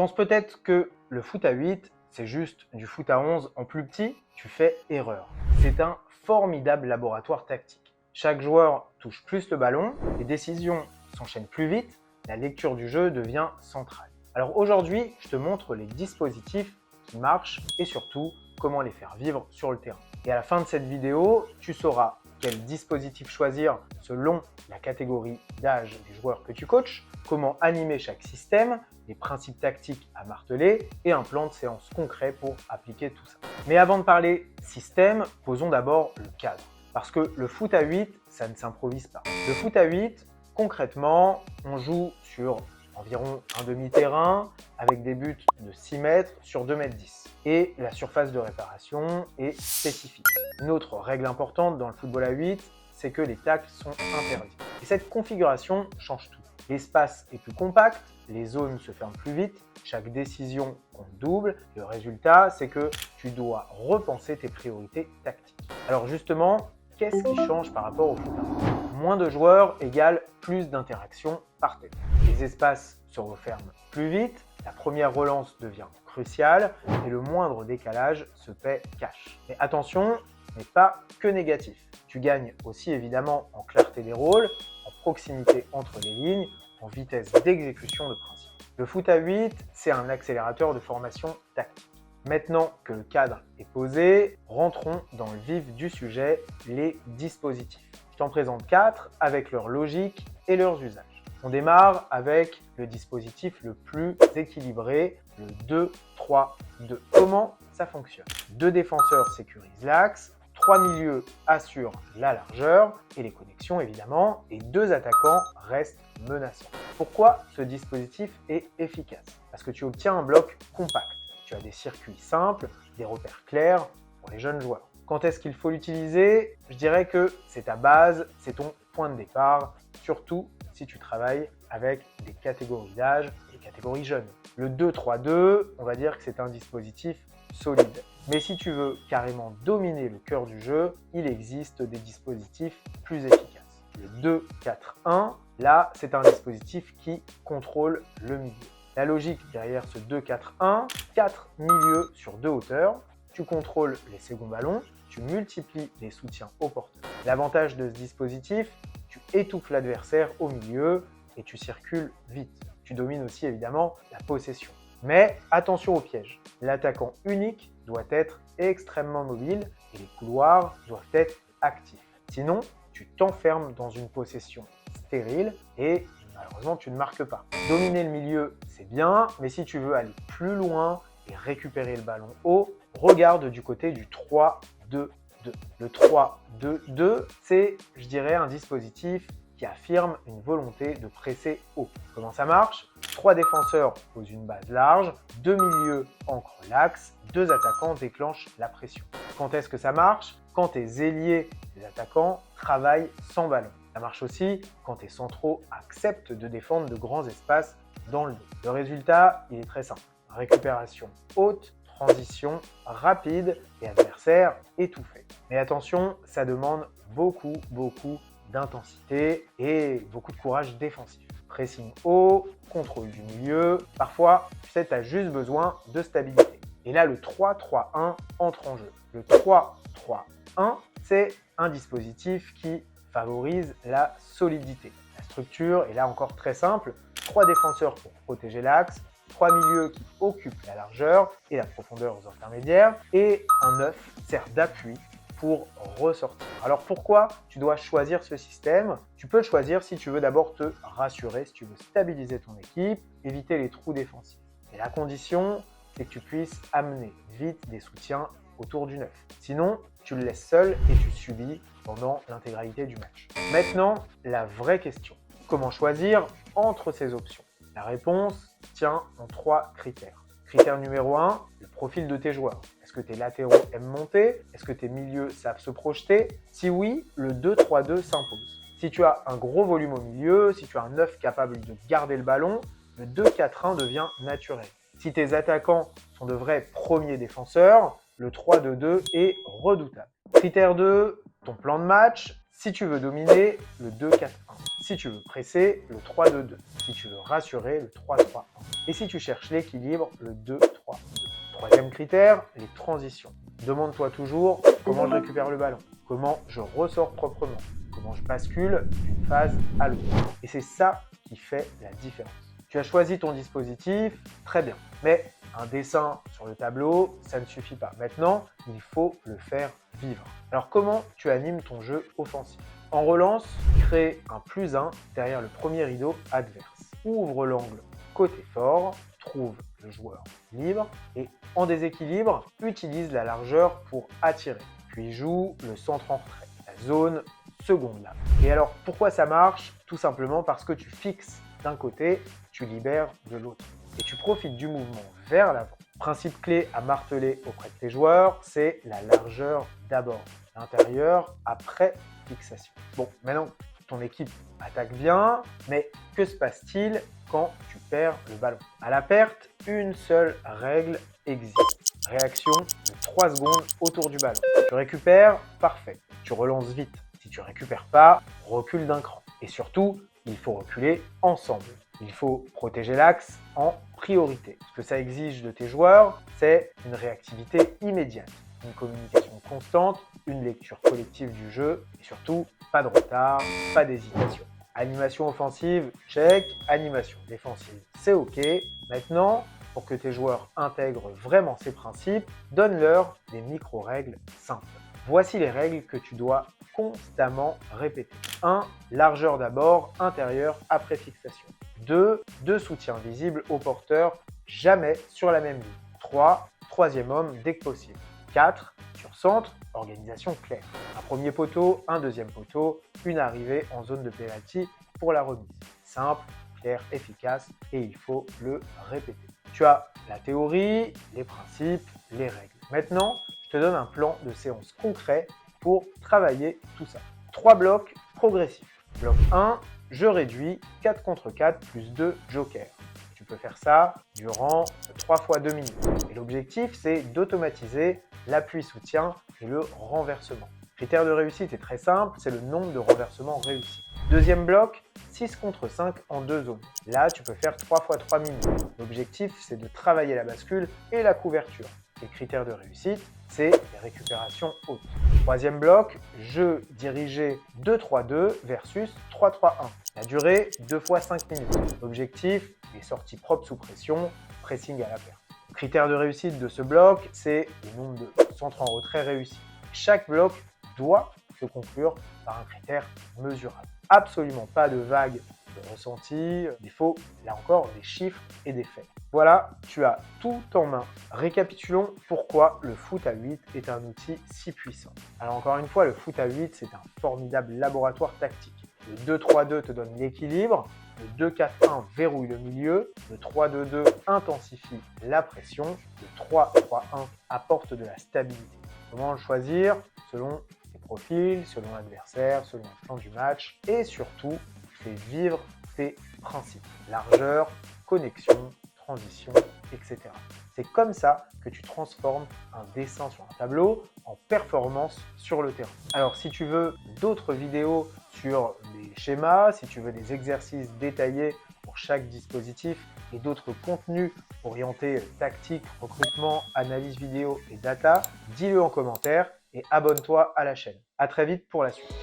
penses peut-être que le foot à 8, c'est juste du foot à 11 en plus petit, tu fais erreur. C'est un formidable laboratoire tactique. Chaque joueur touche plus le ballon, les décisions s'enchaînent plus vite, la lecture du jeu devient centrale. Alors aujourd'hui, je te montre les dispositifs qui marchent et surtout comment les faire vivre sur le terrain. Et à la fin de cette vidéo, tu sauras quel dispositif choisir selon la catégorie d'âge des joueurs que tu coaches, comment animer chaque système, les principes tactiques à marteler et un plan de séance concret pour appliquer tout ça. Mais avant de parler système, posons d'abord le cadre. Parce que le foot à 8, ça ne s'improvise pas. Le foot à 8, concrètement, on joue sur environ un demi-terrain avec des buts de 6 mètres sur 2 mètres 10. Et la surface de réparation est spécifique. Une autre règle importante dans le football à 8, c'est que les tacles sont interdits. Et cette configuration change tout. L'espace est plus compact, les zones se ferment plus vite, chaque décision compte double. Le résultat, c'est que tu dois repenser tes priorités tactiques. Alors justement, qu'est-ce qui change par rapport au foot à 11 ? Moins de joueurs égale plus d'interactions par tête. Les espaces se referment plus vite, la première relance devient cruciale et le moindre décalage se paie cash. Mais attention, ce n'est pas que négatif. Tu gagnes aussi évidemment en clarté des rôles, en proximité entre les lignes, en vitesse d'exécution de principe. Le foot à 8, c'est un accélérateur de formation tactique. Maintenant que le cadre est posé, rentrons dans le vif du sujet, les dispositifs. Je t'en présente 4 avec leur logique et leurs usages. On démarre avec le dispositif le plus équilibré, le 2-3-2. Comment ça fonctionne? 2 défenseurs sécurisent l'axe, 3 milieux assurent la largeur et les connexions évidemment, et 2 attaquants restent menaçants. Pourquoi ce dispositif est efficace? Parce que tu obtiens un bloc compact. Tu as des circuits simples, des repères clairs pour les jeunes joueurs. Quand est-ce qu'il faut l'utiliser? Je dirais que c'est ta base, c'est ton point de départ, surtout si tu travailles avec des catégories d'âge, des catégories jeunes. Le 2-3-2, on va dire que c'est un dispositif solide. Mais si tu veux carrément dominer le cœur du jeu, il existe des dispositifs plus efficaces. Le 2-4-1, là, c'est un dispositif qui contrôle le milieu. La logique derrière ce 2-4-1, 4 milieux sur 2 hauteurs, tu contrôles les seconds ballons, tu multiplies les soutiens au porteur. L'avantage de ce dispositif, tu étouffes l'adversaire au milieu et tu circules vite. Tu domines aussi évidemment la possession. Mais attention au piège. L'attaquant unique doit être extrêmement mobile et les couloirs doivent être actifs. Sinon, tu t'enfermes dans une possession stérile et malheureusement, tu ne marques pas. Dominer le milieu, c'est bien, mais si tu veux aller plus loin et récupérer le ballon haut, regarde du côté du 3-2-2. Le 3-2-2, c'est, je dirais, un dispositif qui affirme une volonté de presser haut. Comment ça marche? 3 défenseurs posent une base large, 2 milieux ancrent l'axe, 2 attaquants déclenchent la pression. Quand est-ce que ça marche? Quand tes ailiers, tes attaquants, travaillent sans ballon. Ça marche aussi quand tes centraux acceptent de défendre de grands espaces dans le dos. Le résultat, il est très simple. Récupération haute, transition rapide et adversaire étouffé. Mais attention, ça demande beaucoup d'intensité et beaucoup de courage défensif. Pressing haut, contrôle du milieu. Parfois, tu sais, tu as juste besoin de stabilité. Et là, le 3-3-1 entre en jeu. Le 3-3-1, c'est un dispositif qui favorise la solidité. La structure est là encore très simple. 3 défenseurs pour protéger l'axe, 3 milieux qui occupent la largeur et la profondeur aux intermédiaires, et un 9 sert d'appui pour ressortir. Alors pourquoi tu dois choisir ce système? Tu peux le choisir si tu veux d'abord te rassurer, si tu veux stabiliser ton équipe, éviter les trous défensifs. Et la condition, c'est que tu puisses amener vite des soutiens autour du 9. Sinon, tu le laisses seul et tu subis pendant l'intégralité du match. Maintenant, la vraie question. Comment choisir entre ces options? La réponse tient en 3 critères. Critère numéro 1, le profil de tes joueurs. Est-ce que tes latéraux aiment monter? Est-ce que tes milieux savent se projeter? Si oui, le 2-3-2 s'impose. Si tu as un gros volume au milieu, si tu as un 9 capable de garder le ballon, le 2-4-1 devient naturel. Si tes attaquants sont de vrais premiers défenseurs, le 3-2-2 est redoutable. Critère 2, ton plan de match. Si tu veux dominer, le 2-4-1. Si tu veux presser, le 3-2-2. Si tu veux rassurer, le 3-3-1. Et si tu cherches l'équilibre, le 2-3-2. Troisième critère, les transitions. Demande-toi toujours comment je récupère le ballon, comment je ressors proprement, comment je bascule d'une phase à l'autre. Et c'est ça qui fait la différence. Tu as choisi ton dispositif, très bien. Mais un dessin sur le tableau, ça ne suffit pas. Maintenant, il faut le faire vivre. Alors comment tu animes ton jeu offensif? En relance, crée un +1 derrière le premier rideau adverse. Ouvre l'angle côté fort, trouve le joueur libre et en déséquilibre, utilise la largeur pour attirer. Puis joue le centre en retrait, la zone seconde lame. Et alors pourquoi ça marche? Tout simplement parce que tu fixes d'un côté, tu libères de l'autre. Et tu profites du mouvement vers l'avant. Principe clé à marteler auprès de tes joueurs, c'est la largeur d'abord, l'intérieur après fixation. Bon, maintenant, ton équipe attaque bien, mais que se passe-t-il quand tu perds le ballon? À la perte, une seule règle existe. Réaction de 3 secondes autour du ballon. Tu récupères, parfait. Tu relances vite. Si tu récupères pas, recule d'un cran. Et surtout, il faut reculer ensemble. Il faut protéger l'axe en priorité. Ce que ça exige de tes joueurs, c'est une réactivité immédiate, une communication constante, une lecture collective du jeu et surtout, pas de retard, pas d'hésitation. Animation offensive, check. Animation défensive, c'est OK. Maintenant, pour que tes joueurs intègrent vraiment ces principes, donne-leur des micro-règles simples. Voici les règles que tu dois constamment répéter. 1. Largeur d'abord, intérieur après fixation. 2. Deux soutiens visibles au porteur, jamais sur la même ligne. 3. Troisième homme dès que possible. 4. Sur centre, organisation claire. Un premier poteau, un deuxième poteau, une arrivée en zone de penalty pour la remise. Simple, clair, efficace et il faut le répéter. Tu as la théorie, les principes, les règles. Maintenant, je te donne un plan de séance concret pour travailler tout ça. 3 blocs progressifs. Bloc 1, je réduis 4 contre 4 plus 2 jokers. Tu peux faire ça durant 3 fois 2 minutes. Et l'objectif, c'est d'automatiser l'appui-soutien et le renversement. Le critère de réussite est très simple, c'est le nombre de renversements réussis. Deuxième bloc, 6 contre 5 en 2 zones. Là, tu peux faire 3 fois 3 minutes. L'objectif, c'est de travailler la bascule et la couverture. Les critères de réussite, c'est les récupérations hautes. Troisième bloc, jeu dirigé 2-3-2 versus 3-3-1. La durée, 2 fois 5 minutes. L'objectif, les sorties propres sous pression, pressing à la perte. Le critère de réussite de ce bloc, c'est le nombre de centres en retrait réussis. Chaque bloc doit se conclure par un critère mesurable. Absolument pas de vague de ressenti, il faut, là encore, des chiffres et des faits. Voilà, tu as tout en main. Récapitulons pourquoi le foot à 8 est un outil si puissant. Alors encore une fois, le foot à 8, c'est un formidable laboratoire tactique. Le 2-3-2 te donne l'équilibre, le 2-4-1 verrouille le milieu, le 3-2-2 intensifie la pression, le 3-3-1 apporte de la stabilité. Comment le choisir? Selon tes profils, selon l'adversaire, selon le plan du match et surtout, fais vivre tes principes. Largeur, connexion, transition, etc. C'est comme ça que tu transformes un dessin sur un tableau en performance sur le terrain. Alors si tu veux d'autres vidéos sur les schémas, si tu veux des exercices détaillés pour chaque dispositif et d'autres contenus orientés tactique, recrutement, analyse vidéo et data, dis-le en commentaire et abonne-toi à la chaîne. À très vite pour la suite.